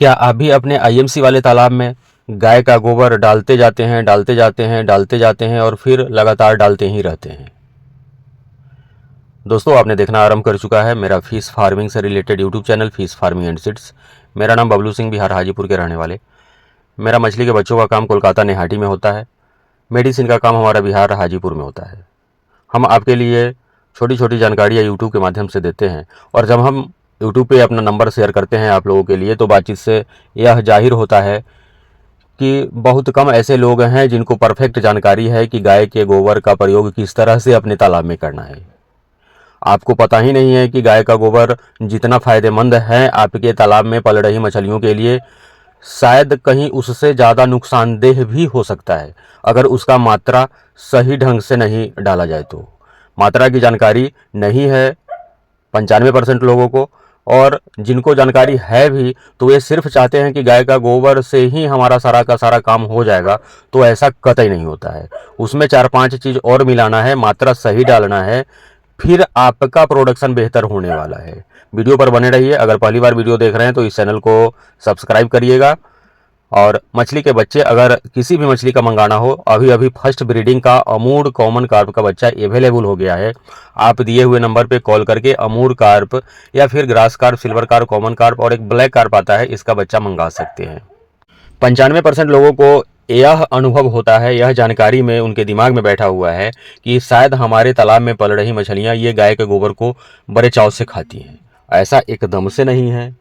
क्या आप भी अपने आईएमसी वाले तालाब में गाय का गोबर डालते जाते हैं, डालते जाते हैं, डालते जाते हैं और फिर लगातार डालते ही रहते हैं? दोस्तों, आपने देखना आरंभ कर चुका है मेरा फिश फार्मिंग से related YouTube channel fish farming and seeds. मेरा नाम बबलू सिंह, बिहार हाजीपुर के रहने वाले। मेरा मछली के बच्चों का काम कोलकाता नेहाटी में होता है। मेडिसिन का काम हमारा बिहार हाजीपुर में होता है। हम आपके लिए छोटी छोटी जानकारियाँ यूट्यूब के माध्यम से देते हैं, और जब हम यूट्यूब पे अपना नंबर शेयर करते हैं आप लोगों के लिए, तो बातचीत से यह जाहिर होता है कि बहुत कम ऐसे लोग हैं जिनको परफेक्ट जानकारी है कि गाय के गोबर का प्रयोग किस तरह से अपने तालाब में करना है। आपको पता ही नहीं है कि गाय का गोबर जितना फायदेमंद है आपके तालाब में पल रही मछलियों के लिए, शायद कहीं उससे ज़्यादा नुकसानदेह भी हो सकता है अगर उसका मात्रा सही ढंग से नहीं डाला जाए तो। मात्रा की जानकारी नहीं है 95% लोगों को, और जिनको जानकारी है भी तो वे सिर्फ चाहते हैं कि गाय का गोबर से ही हमारा सारा का सारा काम हो जाएगा। तो ऐसा कतई नहीं होता है। उसमें 4-5 चीज़ और मिलाना है, मात्रा सही डालना है, फिर आपका प्रोडक्शन बेहतर होने वाला है। वीडियो पर बने रहिए। अगर पहली बार वीडियो देख रहे हैं तो इस चैनल को सब्सक्राइब करिएगा। और मछली के बच्चे अगर किसी भी मछली का मंगाना हो, अभी अभी फर्स्ट ब्रीडिंग का अमूर कॉमन कार्प का बच्चा अवेलेबल हो गया है। आप दिए हुए नंबर पे कॉल करके अमूर कार्प या फिर grass carp, silver carp, common carp और एक ब्लैक कार्प आता है, इसका बच्चा मंगा सकते हैं। 95% लोगों को यह अनुभव होता है, यह जानकारी में उनके दिमाग में बैठा हुआ है कि शायद हमारे तालाब में पल रही मछलियाँ ये गाय के गोबर को बड़े चाव से खाती हैं। ऐसा एकदम से नहीं है,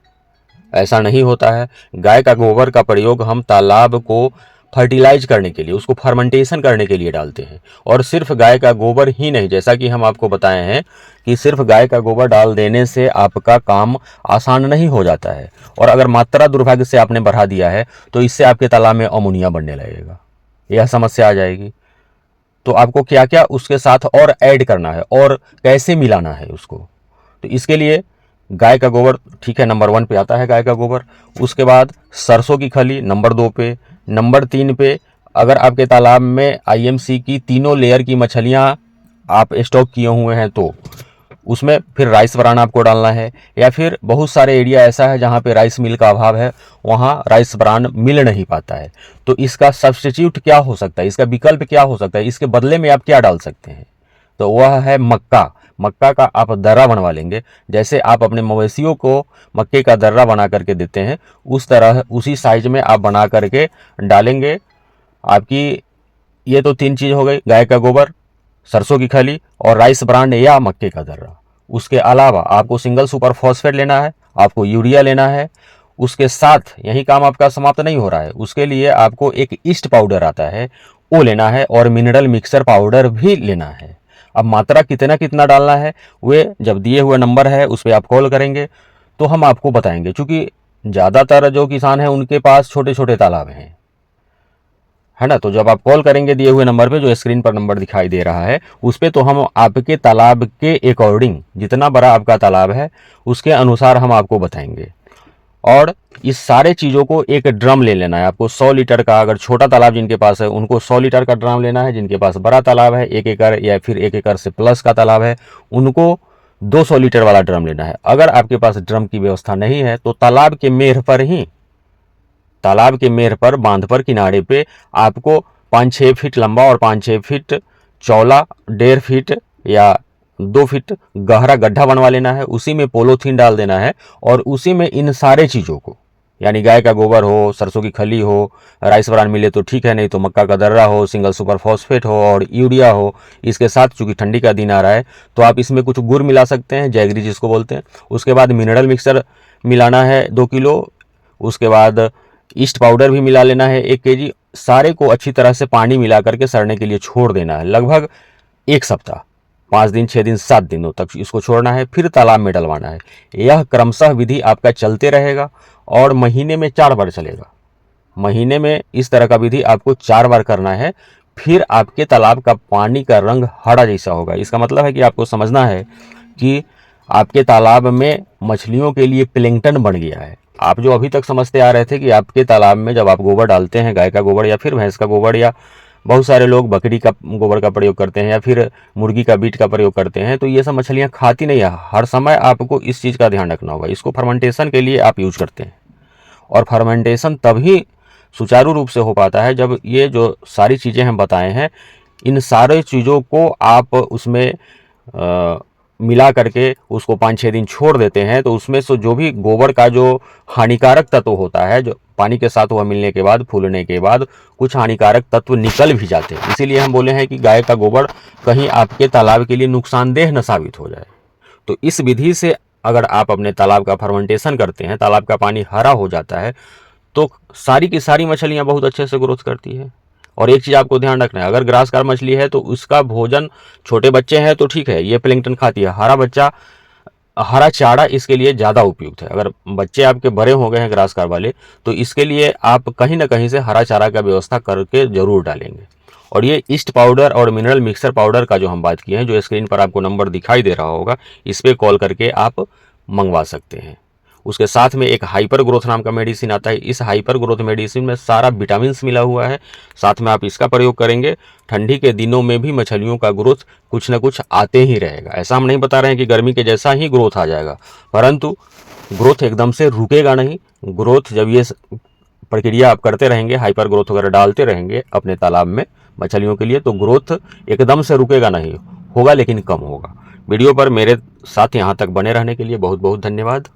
ऐसा नहीं होता है। गाय का गोबर का प्रयोग हम तालाब को फर्टिलाइज करने के लिए, उसको फर्मेंटेशन करने के लिए डालते हैं। और सिर्फ गाय का गोबर ही नहीं, जैसा कि हम आपको बताए हैं कि सिर्फ गाय का गोबर डाल देने से आपका काम आसान नहीं हो जाता है। और अगर मात्रा दुर्भाग्य से आपने बढ़ा दिया है तो इससे आपके तालाब में अमोनिया बनने लगेगा, यह समस्या आ जाएगी। तो आपको क्या क्या उसके साथ और ऐड करना है और कैसे मिलाना है उसको, तो इसके लिए गाय का गोबर ठीक है, नंबर 1 पे आता है गाय का गोबर। उसके बाद सरसों की खली नंबर 2 पे। नंबर 3 पे, अगर आपके तालाब में आईएमसी की तीनों लेयर की मछलियां आप स्टॉक किए हुए हैं तो उसमें फिर राइस ब्रान आपको डालना है। या फिर बहुत सारे एरिया ऐसा है जहाँ पे राइस मिल का अभाव है, वहाँ राइस ब्रान मिल नहीं पाता है। तो इसका सब्स्टिट्यूट क्या हो सकता है, इसका विकल्प क्या हो सकता है, इसके बदले में आप क्या डाल सकते हैं? तो वह है मक्का। मक्का का आप दर्रा बनवा लेंगे। जैसे आप अपने मवेशियों को मक्के का दर्रा बना करके देते हैं, उस तरह उसी साइज में आप बना करके डालेंगे। आपकी ये तो 3 चीज़ हो गई, गाय का गोबर, सरसों की खली और राइस ब्रांड या मक्के का दर्रा। उसके अलावा आपको सिंगल सुपर फॉस्फेट लेना है, आपको यूरिया लेना है। उसके साथ यही काम आपका समाप्त नहीं हो रहा है, उसके लिए आपको एक ईस्ट पाउडर आता है, वो लेना है, और मिनरल मिक्सर पाउडर भी लेना है। अब मात्रा कितना कितना डालना है, वे जब दिए हुए नंबर है उस पर आप कॉल करेंगे तो हम आपको बताएंगे। क्योंकि ज़्यादातर जो किसान हैं उनके पास छोटे छोटे तालाब हैं, है ना। तो जब आप कॉल करेंगे दिए हुए नंबर पे, जो स्क्रीन पर नंबर दिखाई दे रहा है उस पे, तो हम आपके तालाब के अकॉर्डिंग, जितना बड़ा आपका तालाब है उसके अनुसार हम आपको बताएंगे। और इस सारे चीज़ों को एक ड्रम ले लेना है आपको 100 लीटर का। अगर छोटा तालाब जिनके पास है उनको 100 लीटर का ड्रम लेना है। जिनके पास बड़ा तालाब है, 1 एकड़ या फिर 1 एकड़ से प्लस का तालाब है, उनको 200 लीटर वाला ड्रम लेना है। अगर आपके पास ड्रम की व्यवस्था नहीं है तो तालाब के मेढ़ पर ही, तालाब के मेढ़ पर, बांध पर, किनारे पे आपको 5-6 फीट लंबा और 5-6 फीट चौड़ा, 1.5 फीट या 2 फीट गहरा गड्ढा बनवा लेना है। उसी में पोलोथीन डाल देना है और उसी में इन सारे चीज़ों को, यानी गाय का गोबर हो, सरसों की खली हो, राइस ब्रान मिले तो ठीक है, नहीं तो मक्का का दर्रा हो, सिंगल सुपर फॉस्फेट हो और यूरिया हो। इसके साथ चूंकि ठंडी का दिन आ रहा है तो आप इसमें कुछ गुड़ मिला सकते हैं, जैगरी जिसको बोलते हैं। उसके बाद मिनरल मिक्सर मिलाना है 2 किलो। उसके बाद ईस्ट पाउडर भी मिला लेना है 1 केजी। सारे को अच्छी तरह से पानी मिला करके सड़ने के लिए छोड़ देना है, लगभग 1 सप्ताह, 5 दिन, 6 दिन, 7 दिनों तक इसको छोड़ना है, फिर तालाब में डलवाना है। यह क्रमशः विधि आपका चलते रहेगा और महीने में 4 बार चलेगा। महीने में इस तरह का विधि आपको 4 बार करना है। फिर आपके तालाब का पानी का रंग हरा जैसा होगा। इसका मतलब है कि आपको समझना है कि आपके तालाब में मछलियों के लिए प्लैंकटन बन गया है। आप जो अभी तक समझते आ रहे थे कि आपके तालाब में जब आप गोबर डालते हैं, गाय का गोबर या फिर भैंस का गोबर, या बहुत सारे लोग बकरी का गोबर का प्रयोग करते हैं या फिर मुर्गी का बीट का प्रयोग करते हैं, तो ये सब मछलियाँ खाती नहीं है। हर समय आपको इस चीज़ का ध्यान रखना होगा। इसको फर्मेंटेशन के लिए आप यूज करते हैं और फर्मेंटेशन तभी सुचारू रूप से हो पाता है जब ये जो सारी चीज़ें हम बताए हैं, इन सारे चीज़ों को आप उसमें मिला करके उसको 5-6 दिन छोड़ देते हैं, तो उसमें से जो भी गोबर का जो हानिकारक तत्व होता है, जो पानी के साथ वह मिलने के बाद, फूलने के बाद कुछ हानिकारक तत्व निकल भी जाते हैं। इसीलिए हम बोले हैं कि गाय का गोबर कहीं आपके तालाब के लिए नुकसानदेह न साबित हो जाए। तो इस विधि से अगर आप अपने तालाब का फर्मेंटेशन करते हैं, तालाब का पानी हरा हो जाता है, तो सारी की सारी मछलियाँ बहुत अच्छे से ग्रोथ करती है। और एक चीज़ आपको ध्यान रखना है, अगर ग्रासकार मछली है तो उसका भोजन, छोटे बच्चे हैं तो ठीक है, ये प्लैंक्टन खाती है, हरा चारा इसके लिए ज़्यादा उपयुक्त है। अगर बच्चे आपके बड़े हो गए हैं ग्रासकार वाले, तो इसके लिए आप कहीं ना कहीं से हरा चारा का व्यवस्था करके ज़रूर डालेंगे। और ये ईस्ट पाउडर और मिनरल मिक्सर पाउडर का जो हम बात किए हैं, जो स्क्रीन पर आपको नंबर दिखाई दे रहा होगा, इस पर कॉल करके आप मंगवा सकते हैं। उसके साथ में एक हाइपर ग्रोथ नाम का मेडिसिन आता है। इस हाइपर ग्रोथ मेडिसिन में सारा विटामिन्स मिला हुआ है। साथ में आप इसका प्रयोग करेंगे, ठंडी के दिनों में भी मछलियों का ग्रोथ कुछ ना कुछ आते ही रहेगा। ऐसा हम नहीं बता रहे हैं कि गर्मी के जैसा ही ग्रोथ आ जाएगा, परंतु ग्रोथ एकदम से रुकेगा नहीं। ग्रोथ जब ये प्रक्रिया आप करते रहेंगे, हाइपर ग्रोथ वगैरह डालते रहेंगे अपने तालाब में मछलियों के लिए, तो ग्रोथ एकदम से रुकेगा नहीं, होगा लेकिन कम होगा। वीडियो पर मेरे साथ यहाँ तक बने रहने के लिए बहुत बहुत धन्यवाद।